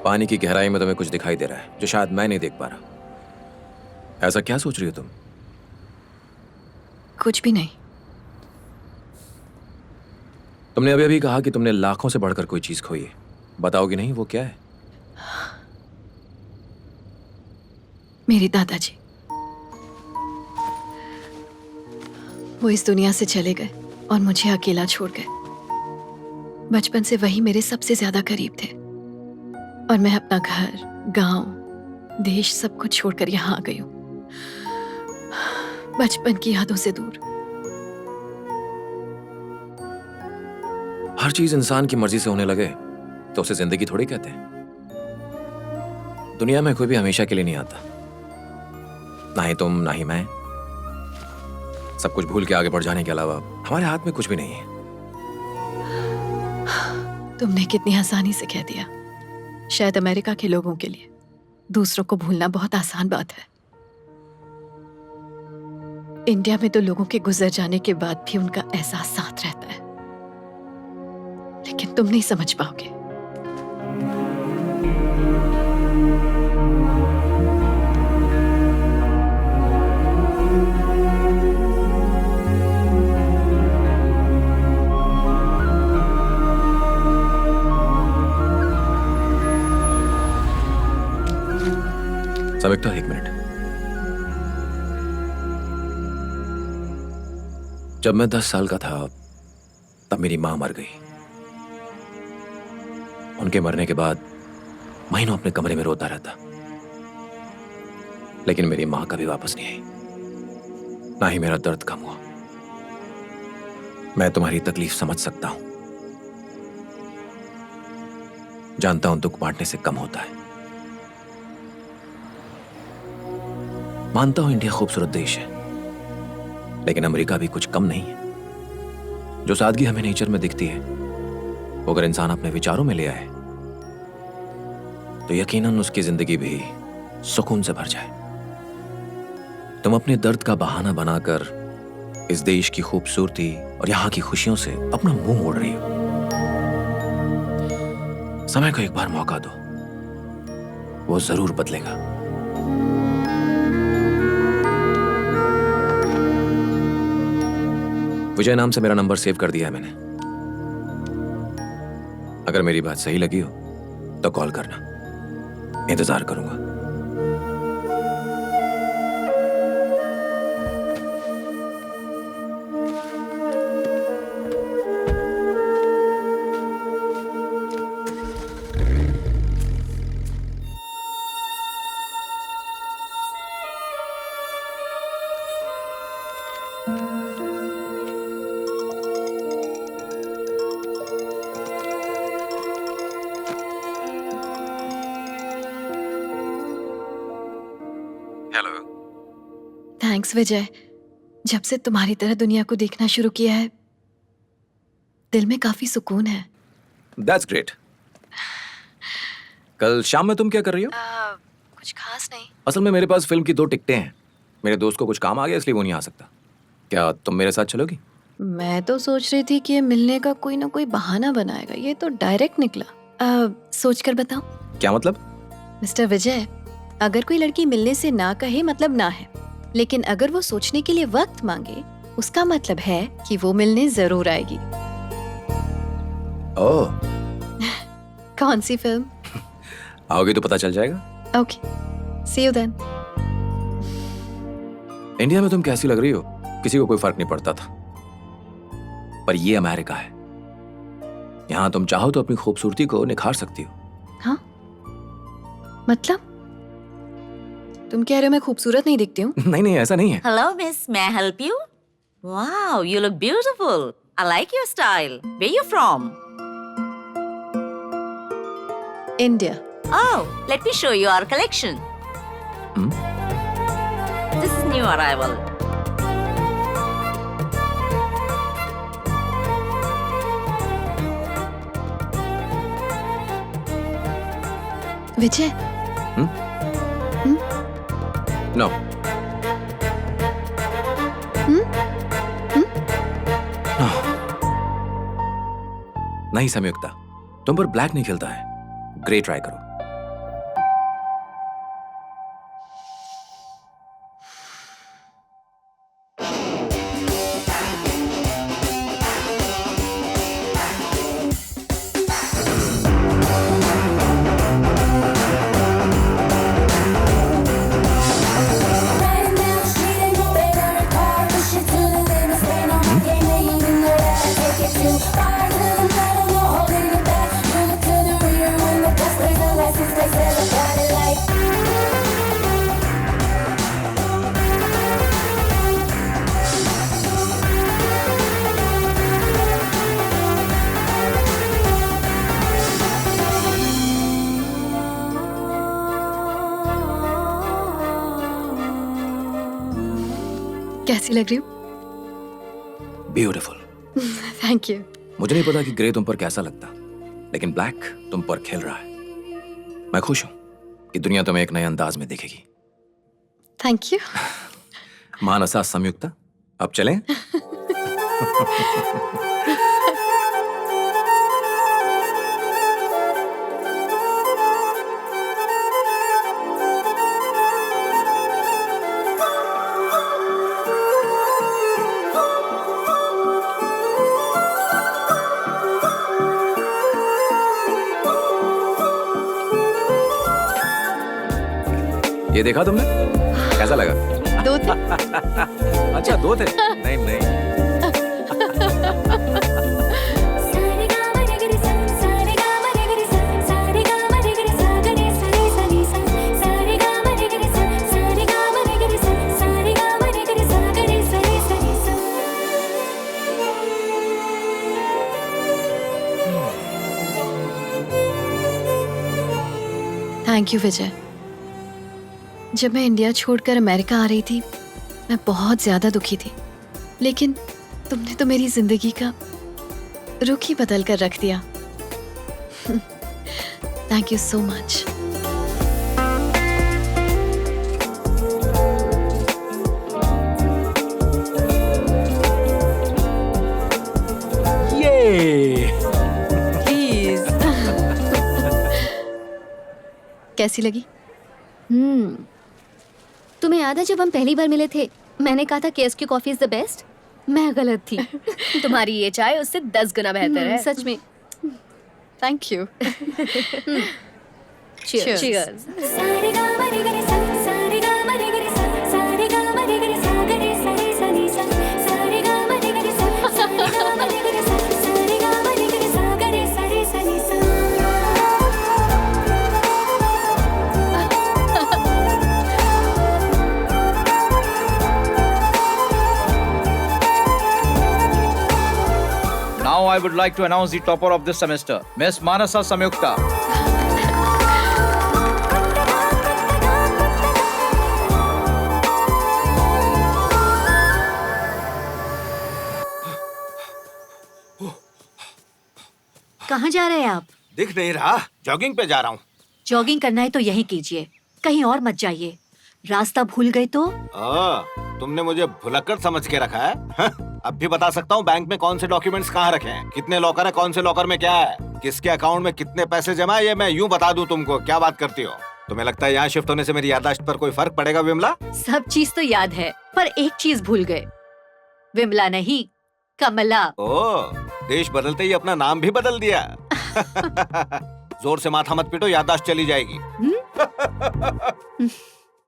पानी की गहराई में तुम्हें कुछ दिखाई दे रहा है जो शायद मैं नहीं देख पा रहा। ऐसा क्या सोच रही हो तुम? कुछ भी नहीं। तुमने अभी अभी कहा कि तुमने लाखों से बढ़कर कोई चीज खोई है। बताओगी नहीं वो क्या है? मेरे दादाजी, वो इस दुनिया से चले गए और मुझे अकेला छोड़ गए। बचपन से वही मेरे सबसे ज्यादा करीब थे और मैं अपना घर, गांव, देश सब कुछ छोड़कर यहाँ आ गई हूँ, बचपन की यादों से दूर। हर चीज इंसान की मर्जी से होने लगे तो उसे जिंदगी थोड़ी कहते हैं। दुनिया में कोई भी हमेशा के लिए नहीं आता, ना ही तुम ना ही मैं। सब कुछ भूल के आगे बढ़ जाने के अलावा हमारे हाथ में कुछ भी नहीं है। तुमने कितनी आसानी से कह दिया। शायद अमेरिका के लोगों के लिए दूसरों को भूलना बहुत आसान बात है। इंडिया में तो लोगों के गुजर जाने के बाद भी उनका एहसास साथ रहता है, लेकिन तुम नहीं समझ पाओगे। सविक्ता, एक मिनट। जब मैं 10 साल का था तब मेरी मां मर गई। उनके मरने के बाद महीनों अपने कमरे में रोता रहता, लेकिन मेरी मां कभी वापस नहीं आई, ना ही मेरा दर्द कम हुआ। मैं तुम्हारी तकलीफ समझ सकता हूं, जानता हूं दुख बांटने से कम होता है। मानता हूं इंडिया खूबसूरत देश है, लेकिन अमेरिका भी कुछ कम नहीं है। जो सादगी हमें नेचर में दिखती है, वो अगर इंसान अपने विचारों में ले आए तो यकीनन उसकी जिंदगी भी सुकून से भर जाए। तुम अपने दर्द का बहाना बनाकर इस देश की खूबसूरती और यहां की खुशियों से अपना मुंह मोड़ रही हो। समय को एक बार मौका दो, वो जरूर बदलेगा। विजय नाम से मेरा नंबर सेव कर दिया है मैंने। अगर मेरी बात सही लगी हो तो कॉल करना, इंतजार करूंगा। हेलो। थैंक्स विजय। जब से तुम्हारी तरह दुनिया को देखना शुरू किया है, दिल में काफी सुकून है। That's great. कल शाम में तुम क्या कर रही हो? कुछ खास नहीं। असल में मेरे पास फिल्म की 2 टिकटें हैं। मेरे दोस्त को कुछ काम आ गया इसलिए वो नहीं आ सकता। क्या तुम मेरे साथ चलोगी? मैं तो सोच रही थी कि ये मिलने का कोई ना कोई बहाना बनाएगा, ये तो डायरेक्ट निकला। सोच कर बताओ। क्या मतलब? मिस्टर विजय, अगर कोई लड़की मिलने से ना कहे मतलब ना है, लेकिन अगर वो सोचने के लिए वक्त मांगे उसका मतलब है कि वो मिलने जरूर आएगी। ओह। कौन सी फिल्म? आओगी तो पता चल जाएगा। Okay, see you then. India में तुम कैसी लग रही हो किसी को कोई फर्क नहीं पड़ता था, पर ये अमेरिका है। यहां तुम चाहो तो अपनी खूबसूरती को निखार सकती हो। हाँ, मतलब तुम कह रहे हो मैं खूबसूरत नहीं दिखती हूँ? नहीं नहीं, ऐसा नहीं है। Hello, miss. May I help you? Wow, you look beautiful. I like your style. Where you from? India. Oh, let me show you our collection. Hmm? This is new arrival. Vijay. No. नहीं संयुक्ता, तुम पर black नहीं खिलता है। Grey try करो। कैसी लग रही हूँ? ब्यूटीफुल। Thank you. मुझे नहीं पता कि ग्रे तुम पर कैसा लगता, लेकिन ब्लैक तुम पर खिल रहा है। मैं खुश हूं कि दुनिया तुम्हें एक नए अंदाज में देखेगी। Thank you. मानसा संयुक्ता, अब चलें? ये देखा तुमने? कैसा लगा? 2 थे। अच्छा 2 थे? नहीं नहीं। थैंक यू विजय। जब मैं इंडिया छोड़कर अमेरिका आ रही थी, मैं बहुत ज्यादा दुखी थी, लेकिन तुमने तो मेरी जिंदगी का रुख ही बदल कर रख दिया। Thank you so much. Please. कैसी लगी? तुम्हें याद है जब हम पहली बार मिले थे, मैंने कहा था KSQ coffee is the best. मैं गलत थी। तुम्हारी ये चाय उससे 10 गुना बेहतर है। सच में। Thank you. Cheers. Cheers. Now I would like to announce the topper of this semester, Miss Manasa Samyukta. कहाँ जा रहे हैं आप? दिख नहीं रहा, जॉगिंग पे जा रहा हूँ। जॉगिंग करना है तो यहीं कीजिए, कहीं और मत जाइए। रास्ता भूल गए तो? तुमने मुझे भुलक्कड़ समझ के रखा है? अब भी बता सकता हूँ बैंक में कौन से डॉक्यूमेंट्स कहाँ रखे हैं, कितने लॉकर है, कौन से लॉकर में क्या है, किसके अकाउंट में कितने पैसे जमा है, ये मैं यूँ बता दूँ तुमको। क्या बात करती हो? तुम्हें लगता है यहाँ शिफ्ट होने से मेरी याददाश्त पर कोई फर्क पड़ेगा विमला? सब चीज तो याद है, पर एक चीज भूल गए। विमला नहीं, कमला। ओह, देश बदलते ही अपना नाम भी बदल दिया। जोर से माथा मत पीटो, याददाश्त चली जाएगी।